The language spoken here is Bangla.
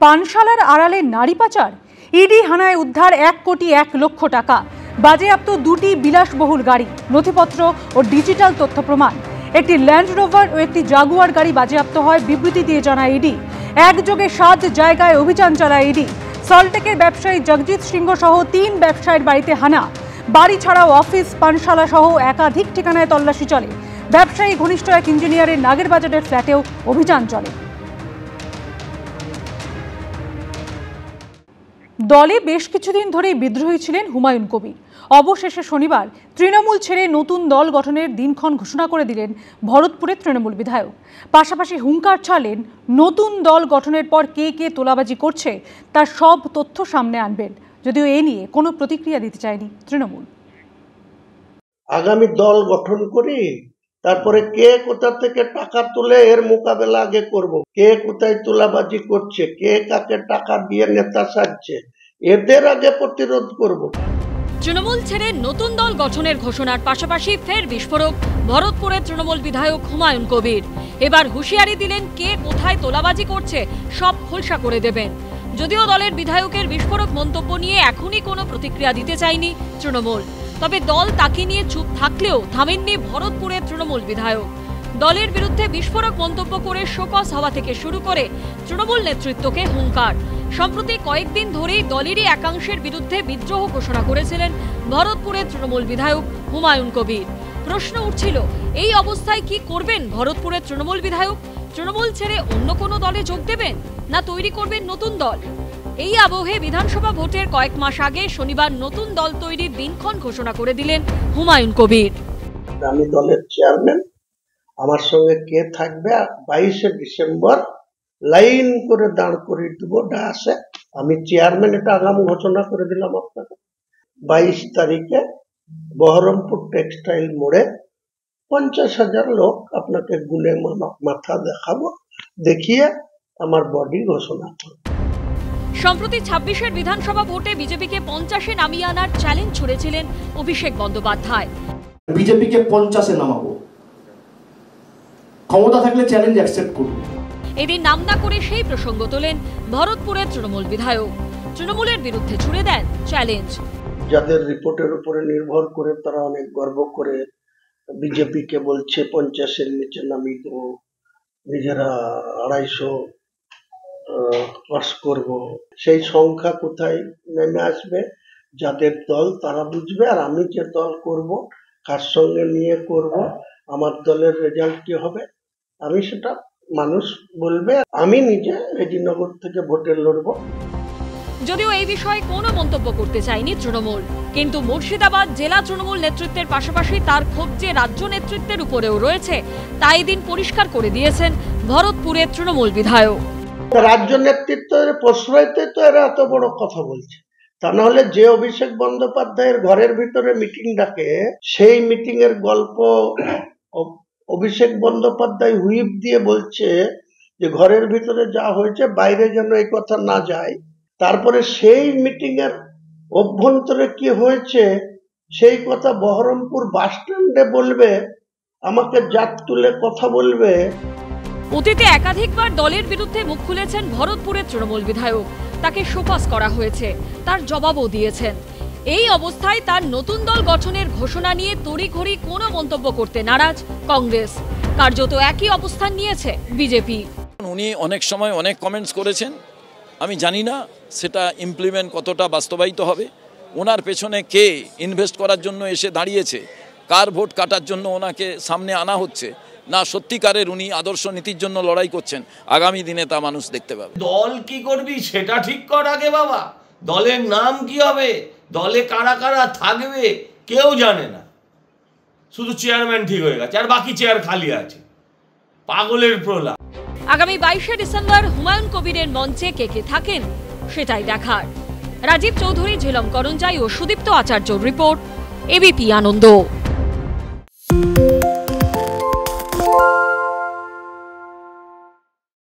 পানশালার আড়ালে নারী পাচার, ইডি হানায় উদ্ধার 1,01,00,000 টাকা, বাজেয়াপ্ত দুটি বিলাসবহুল গাড়ি, নথিপত্র ও ডিজিটাল তথ্য প্রমাণ। একটি ল্যান্ড রোভার ও একটি জাগুয়ার গাড়ি বাজেয়াপ্ত হয়, বিবৃতি দিয়ে জানায় ইডি। একযোগে 7 জায়গায় অভিযান চালায় ইডি। সল্টটেকের ব্যবসায়ী জগজিৎ সিংহ সহ 3 ব্যবসায়ীর বাড়িতে হানা, বাড়ি ছাড়াও অফিস, পানশালা সহ একাধিক ঠিকানায় তল্লাশি চলে। ব্যবসায়ী ঘনিষ্ঠ এক ইঞ্জিনিয়ারের নাগেরবাজারের ফ্ল্যাটেও অভিযান চলে। দলে বেশ কিছুদিন ধরেই বিদ্রোহী ছিলেন হুমায়ুন কবির। অবশেষে শনিবার তৃণমূল ছেড়ে নতুন দল গঠনের দিনক্ষণ ঘোষণা করে দিলেন ভরতপুরের তৃণমূল বিধায়ক। পাশাপাশি হুঙ্কার ছাড়লেন নতুন দল গঠনের পর কে কে তোলাবাজি করছে তার সব তথ্য সামনে আনবেন। যদিও এ নিয়ে কোনো প্রতিক্রিয়া দিতে চায়নি তৃণমূল। আগামী দল গঠন করি, তারপরে কে কোথা থেকে টাকা তুলে এর মোকাবেলা আগে করব, কে কোথায় তোলাবাজি করছে, কে কাকে টাকা দিয়ে নেতা সাজছে, এদের আগে প্রতিরোধ করব। তৃণমূল ছেড়ে নতুন দল গঠনের ঘোষণার পাশাপাশি ফের বিস্ফোরক ভরতপুরের তৃণমূল বিধায়ক হুমায়ুন কবির। এবার হুঁশিয়ারি দিলেন কে কোথায় তোলাবাজি করছে সব খোলসা করে দেবেন। যদিও দলের বিধায়কের বিস্ফোরক মন্তব্য নিয়ে এখনই কোনো প্রতিক্রিয়া দিতে চায়নি তৃণমূল, তবে দল তাকে নিয়ে চুপ থাকলেও থামেননি ভরতপুরের তৃণমূল বিধায়ক। দলের বিরুদ্ধে বিস্ফোরক মন্তব্য করে শোকজ হওয়া থেকে শুরু করে তৃণমূল নেতৃত্বকে হুঙ্কার। সম্প্রতি কয়েকদিন ধরেই দলেরই একাংশের বিরুদ্ধে বিদ্রোহ ঘোষণা করেছিলেন ভরতপুরের তৃণমূল বিধায়ক হুমায়ুন কবির। প্রশ্ন উঠছিল, এই অবস্থায় কি করবেন ভরতপুরের তৃণমূল বিধায়ক? তৃণমূল ছেড়ে অন্য কোনো দলে যোগ দেবেন, না তৈরি করবেন নতুন দল? এই আবহে বিধানসভা ভোটের কয়েক মাস আগে শনিবার নতুন দল তৈরির দিনক্ষণ ঘোষণা করে দিলেন হুমায়ুন কবির। আমি দলের চেয়ারম্যান, আমার সঙ্গে কে থাকবে 22শে ডিসেম্বর লাইন করে দাঁড় করিয়ে দেবো ডায়াসে। আমি চেয়ারম্যান, এটা আগাম ঘোষণা করে দিলাম আপনাকে। 22 তারিখে বহরমপুর টেক্সটাইল মোড়ে 50,000 লোক আপনাকে গুনে মাথা দেখাবো, দেখিয়ে আমার বডি ঘোষণা করব। সম্প্রতি 26-এর বিধানসভা ভোটে বিজেপিকে 50-এ নামিয়ে আনার চ্যালেঞ্জ ছুড়েছিলেন অভিষেক বন্দ্যোপাধ্যায়। বিজেপিকে 50-এ নামাবো, ক্ষমতা থাকলে চ্যালেঞ্জ অ্যাকসেপ্ট করব। এদিন নামনা করে সেই প্রসঙ্গ তোলেন ভরতপুরের তৃণমূল বিধায়ক। তৃণমূলের বিরুদ্ধে ছুড়ে দেন চ্যালেঞ্জ। যাদের রিপোর্টের উপরে নির্ভর করে তারা অনেক গর্ব করে বিজেপিকে বলছে 50-এর নিচে নামিয়ে দেবো, নিজেরা 250 পাস করব, সেই সংখ্যা কোথায় নেমে আসবে যাদের দল তারা বুঝবে। আর আমি যে দল করব, কার সঙ্গে নিয়ে করব, আমার দলের রেজাল্ট কি হবে, আমি সেটা মানুষ বলবে। আমি নিজে রেজিনগর থেকে ভোটে লড়ব। যদিও এই বিষয়ে কোনো মন্তব্য করতে চায়নি তৃণমূল, কিন্তু মুর্শিদাবাদ জেলা তৃণমূল নেতৃত্বের পাশাপাশি তার ক্ষোভ যে রাজ্য নেতৃত্বের উপরেও রয়েছে, তাই দিন পরিষ্কার করে দিয়েছেন ভরতপুরের তৃণমূল বিধায়ক। রাজ্য নেতৃত্বের প্রশ্রয়তে তো এরা এত বড় কথা বলছে, তা নাহলে যে অভিষেক বন্দ্যোপাধ্যায়ের ঘরের ভিতরে মিটিং ডাকে, সেই মিটিং এর গল্প অভিষেক বন্দ্যোপাধ্যায় হুইপ দিয়ে বলছে যে ঘরের ভিতরে যা হয়েছে বাইরে যেন এই কথা না যায়। তারপরে সেই মিটিং এর অভ্যন্তরে কি হয়েছে সেই কথা বহরমপুর বাস স্ট্যান্ডে বলবে, আমাকে জাত তুলে কথা বলবে। অতীতে একাধিকবার দলের বিরুদ্ধে মুখ খুলেছেন ভরতপুরের তৃণমূল বিধায়ক। তাকে শোকজ করা হয়েছে, তার জবাবও দিয়েছেন। এই অবস্থায় তার নতুন দল গঠনের ঘোষণা নিয়ে তড়িঘড়ি কোনো মন্তব্য করতে নারাজ কংগ্রেস। কার্যত একই অবস্থান নিয়েছে বিজেপি। উনি অনেক সময় অনেক কমেন্টস করেছেন, আমি জানি না সেটা ইমপ্লিমেন্ট কতটা বাস্তবায়িত হবে। ওনার পেছনে কে ইনভেস্ট করার জন্য এসে দাঁড়িয়েছে, কার ভোট কাটার জন্য ওনাকে সামনে আনা হচ্ছে, না সত্যিকারের উনি আদর্শ নীতির জন্য লড়াই করছেন, আগামী দিনে তা মানুষ দেখতে পাবে। দল কি করবি সেটা ঠিক কর আগে বাবা। দলের নাম কি হবে, দলে কারা কারা থাকবে কেউ জানে না, শুধু চেয়ারম্যান ঠিক হয়ে গেছে আর বাকি চেয়ার খালি আছে। পাগলের প্রলাপ। আগামী 22শে ডিসেম্বর হুমায়ুন কবিরের মঞ্চে কে কে থাকেন সেটাই দেখার। রাজীব চৌধুরী, ঝিলম করঞ্জাই ও সুদীপ্ত আচার্যর রিপোর্ট, এবিপি আনন্দ।